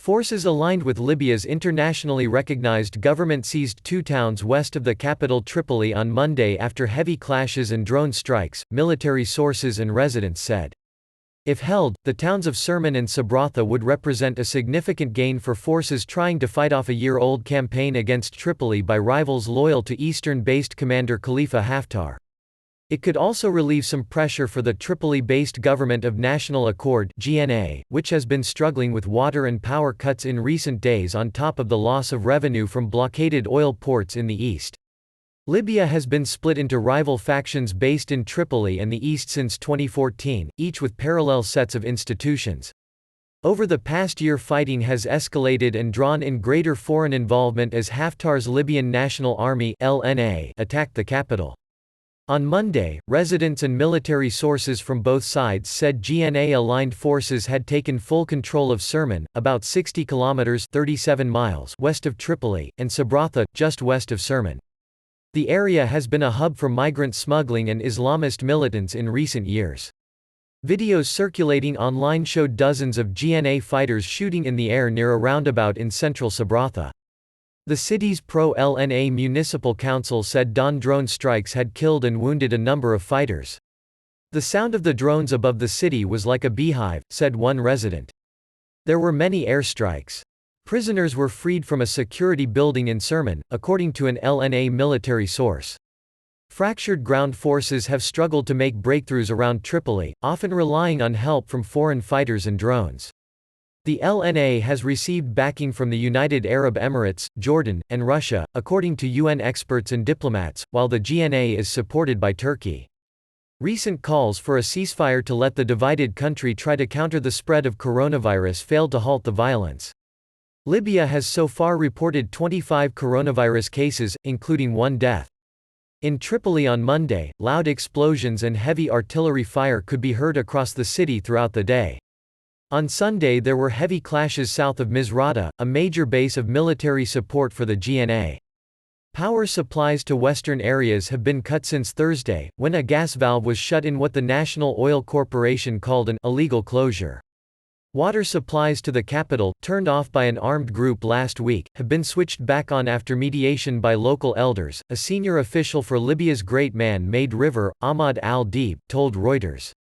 Forces aligned with Libya's internationally recognized government seized two towns west of the capital Tripoli on Monday after heavy clashes and drone strikes, military sources and residents said. If held, the towns of Sermon and Sabratha would represent a significant gain for forces trying to fight off a year-old campaign against Tripoli by rivals loyal to eastern-based commander Khalifa Haftar. It could also relieve some pressure for the Tripoli-based Government of National Accord (GNA), which has been struggling with water and power cuts in recent days on top of the loss of revenue from blockaded oil ports in the east. Libya has been split into rival factions based in Tripoli and the east since 2014, each with parallel sets of institutions. Over the past year, fighting has escalated and drawn in greater foreign involvement as Haftar's Libyan National Army (LNA) attacked the capital. On Monday, residents and military sources from both sides said GNA-aligned forces had taken full control of Sermon, about 60 kilometers (37 miles) west of Tripoli, and Sabratha, just west of Sermon. The area has been a hub for migrant smuggling and Islamist militants in recent years. Videos circulating online showed dozens of GNA fighters shooting in the air near a roundabout in central Sabratha. The city's pro-LNA municipal council said dawn drone strikes had killed and wounded a number of fighters. The sound of the drones above the city was like a beehive, said one resident. There were many airstrikes. Prisoners were freed from a security building in Sermon, according to an LNA military source. Fractured ground forces have struggled to make breakthroughs around Tripoli, often relying on help from foreign fighters and drones. The LNA has received backing from the United Arab Emirates, Jordan, and Russia, according to UN experts and diplomats, while the GNA is supported by Turkey. Recent calls for a ceasefire to let the divided country try to counter the spread of coronavirus failed to halt the violence. Libya has so far reported 25 coronavirus cases, including one death. In Tripoli on Monday, loud explosions and heavy artillery fire could be heard across the city throughout the day. On Sunday there were heavy clashes south of Misrata, a major base of military support for the GNA. Power supplies to western areas have been cut since Thursday, when a gas valve was shut in what the National Oil Corporation called an illegal closure. Water supplies to the capital, turned off by an armed group last week, have been switched back on after mediation by local elders, a senior official for Libya's Great Man-Made River, Ahmad al-Deeb, told Reuters.